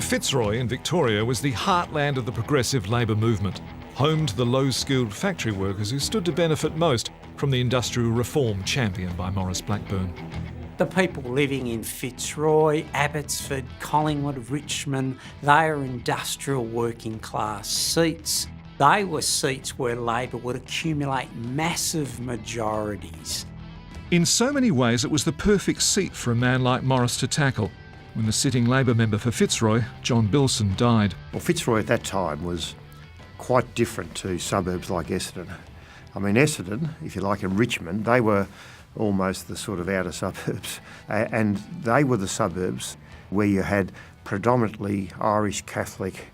Fitzroy in Victoria was the heartland of the progressive Labor movement, home to the low-skilled factory workers who stood to benefit most from the industrial reform championed by Maurice Blackburn. The people living in Fitzroy, Abbotsford, Collingwood, Richmond, they are industrial working class seats. They were seats where Labor would accumulate massive majorities. In so many ways, it was the perfect seat for a man like Maurice to tackle when the sitting Labor member for Fitzroy, John Bilson, died. Well, Fitzroy at that time was quite different to suburbs like Essendon. I mean, Essendon, if you like, and Richmond, they were almost the sort of outer suburbs. And they were the suburbs where you had predominantly Irish Catholic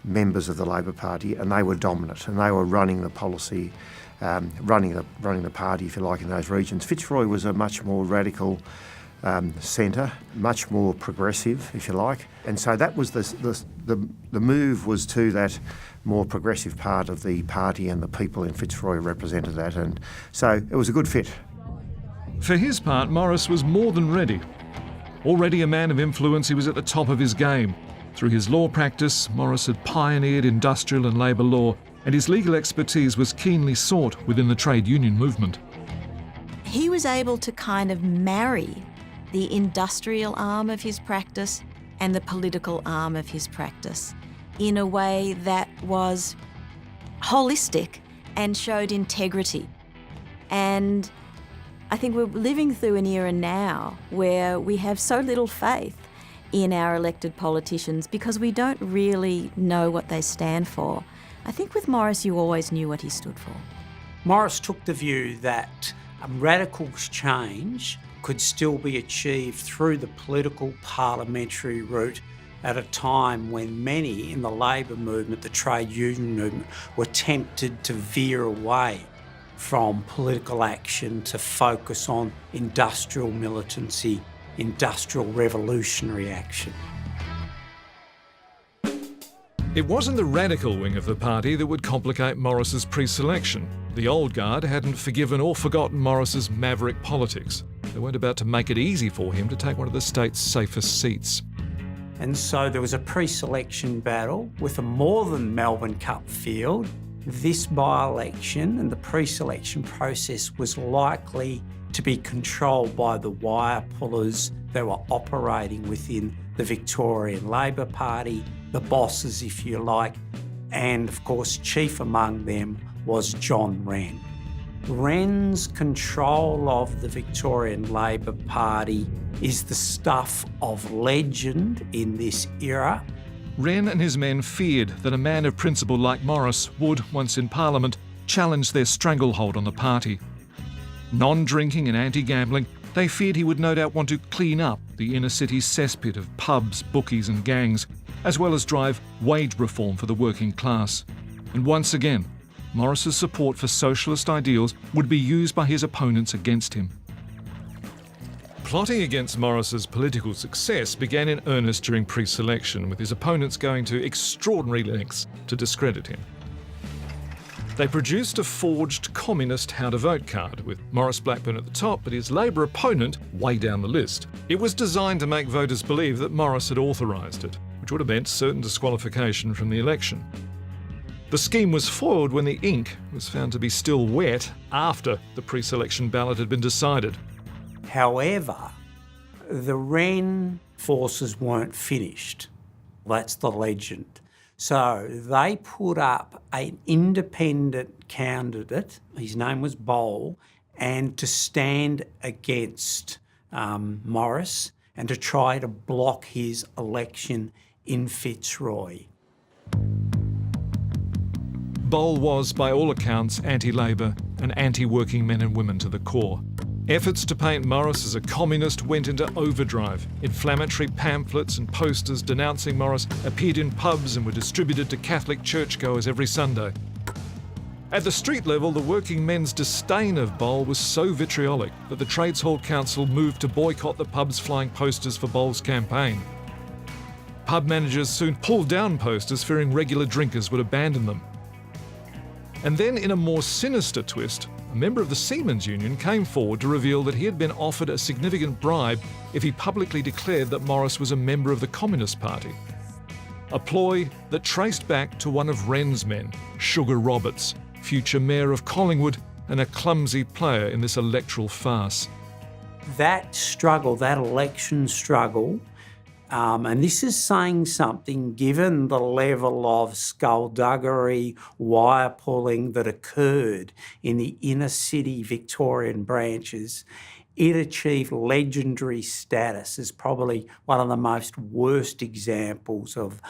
members of the Labor Party, and they were dominant, and they were running the policy, running the party, if you like, in those regions. Fitzroy was a much more radical centre, much more progressive, if you like. And so that was the move was to that more progressive part of the party, and the people in Fitzroy represented that. And so it was a good fit. For his part, Maurice was more than ready. Already a man of influence, he was at the top of his game. Through his law practice, Maurice had pioneered industrial and labour law, and his legal expertise was keenly sought within the trade union movement. He was able to kind of marry the industrial arm of his practice and the political arm of his practice in a way that was holistic and showed integrity. And I think we're living through an era now where we have so little faith in our elected politicians because we don't really know what they stand for. I think with Maurice, you always knew what he stood for. Maurice took the view that radical change could still be achieved through the political parliamentary route at a time when many in the Labor movement, the trade union movement, were tempted to veer away from political action to focus on industrial militancy, industrial revolutionary action. It wasn't the radical wing of the party that would complicate Maurice's pre-selection. The old guard hadn't forgiven or forgotten Maurice's maverick politics. They weren't about to make it easy for him to take one of the state's safest seats. And so there was a pre-selection battle with a more than Melbourne Cup field. This by-election and the pre-selection process was likely to be controlled by the wire pullers that were operating within the Victorian Labor Party, the bosses, if you like, and of course, chief among them was John Wren. Wren's control of the Victorian Labor Party is the stuff of legend in this era. Wren and his men feared that a man of principle like Maurice would, once in Parliament, challenge their stranglehold on the party. Non-drinking and anti-gambling, they feared he would no doubt want to clean up the inner-city cesspit of pubs, bookies and gangs, as well as drive wage reform for the working class. And once again, Maurice's support for socialist ideals would be used by his opponents against him. Plotting against Maurice's political success began in earnest during pre-selection, with his opponents going to extraordinary lengths to discredit him. They produced a forged communist how-to-vote card, with Maurice Blackburn at the top, but his Labor opponent way down the list. It was designed to make voters believe that Maurice had authorised it, which would have meant certain disqualification from the election. The scheme was foiled when the ink was found to be still wet after the pre-selection ballot had been decided. However, the Wren forces weren't finished. That's the legend. So they put up an independent candidate, his name was Bowl, and to stand against Maurice and to try to block his election in Fitzroy. Bowl was, by all accounts, anti-Labor and anti-working men and women to the core. Efforts to paint Maurice as a communist went into overdrive. Inflammatory pamphlets and posters denouncing Maurice appeared in pubs and were distributed to Catholic churchgoers every Sunday. At the street level, the working men's disdain of Bowl was so vitriolic that the Trades Hall Council moved to boycott the pubs flying posters for Bowl's campaign. Pub managers soon pulled down posters, fearing regular drinkers would abandon them. And then, in a more sinister twist, a member of the Seamen's Union came forward to reveal that he had been offered a significant bribe if he publicly declared that Maurice was a member of the Communist Party. a ploy that traced back to one of Wren's men, Sugar Roberts, future mayor of Collingwood and a clumsy player in this electoral farce. That struggle, that election struggle, and this is saying something given the level of skullduggery, wire pulling that occurred in the inner city Victorian branches. It achieved legendary status as probably one of the most worst examples of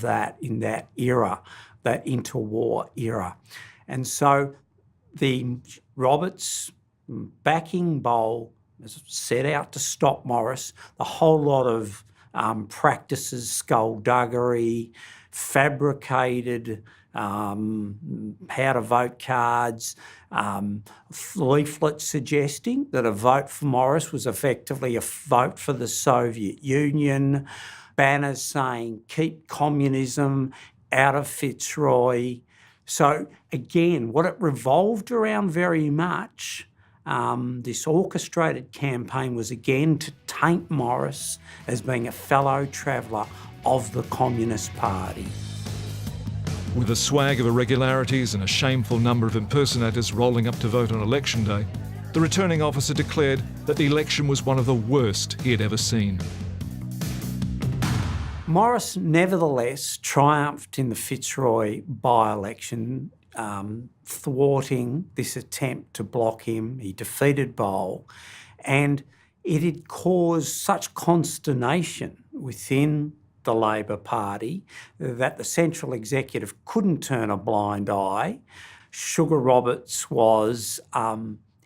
that in that era, that interwar era. And so the Roberts backing bowl set out to stop Maurice. The whole lot of practices, skullduggery, fabricated how to vote cards, leaflets suggesting that a vote for Maurice was effectively a vote for the Soviet Union, banners saying keep communism out of Fitzroy. So again, what it revolved around very much, this orchestrated campaign was again to taint Maurice as being a fellow traveller of the Communist Party. With a swag of irregularities and a shameful number of impersonators rolling up to vote on election day, the returning officer declared that the election was one of the worst he had ever seen. Maurice nevertheless triumphed in the Fitzroy by-election, thwarting this attempt to block him. He defeated Bowl, and it had caused such consternation within the Labor Party that the central executive couldn't turn a blind eye. Sugar Roberts was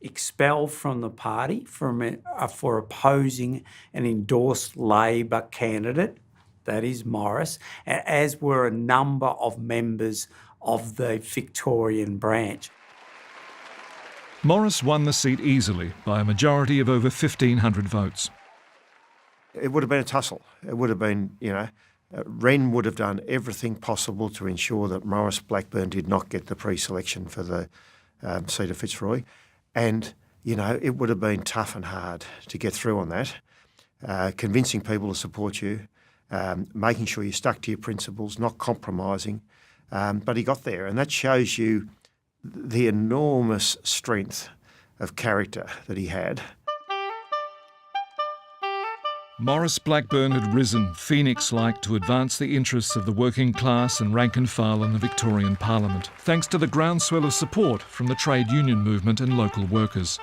expelled from the party for opposing an endorsed Labor candidate, that is Maurice, as were a number of members of the Victorian branch. Maurice won the seat easily by a majority of over 1,500 votes. It would have been a tussle. It would have been, Wren would have done everything possible to ensure that Maurice Blackburn did not get the pre-selection for the Seat of Fitzroy. And, it would have been tough and hard to get through on that, convincing people to support you, making sure you stuck to your principles, not compromising. But he got there, and that shows you the enormous strength of character that he had. Maurice Blackburn had risen, phoenix-like, to advance the interests of the working class and rank and file in the Victorian Parliament, thanks to the groundswell of support from the trade union movement and local workers.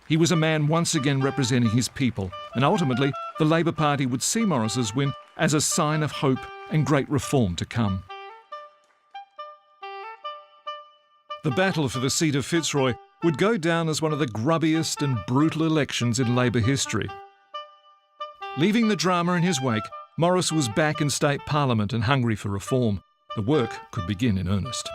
He was a man once again representing his people, and ultimately the Labor Party would see Maurice's win as a sign of hope and great reform to come. The battle for the seat of Fitzroy would go down as one of the grubbiest and brutal elections in Labor history. Leaving the drama in his wake, Maurice was back in state parliament and hungry for reform. The work could begin in earnest.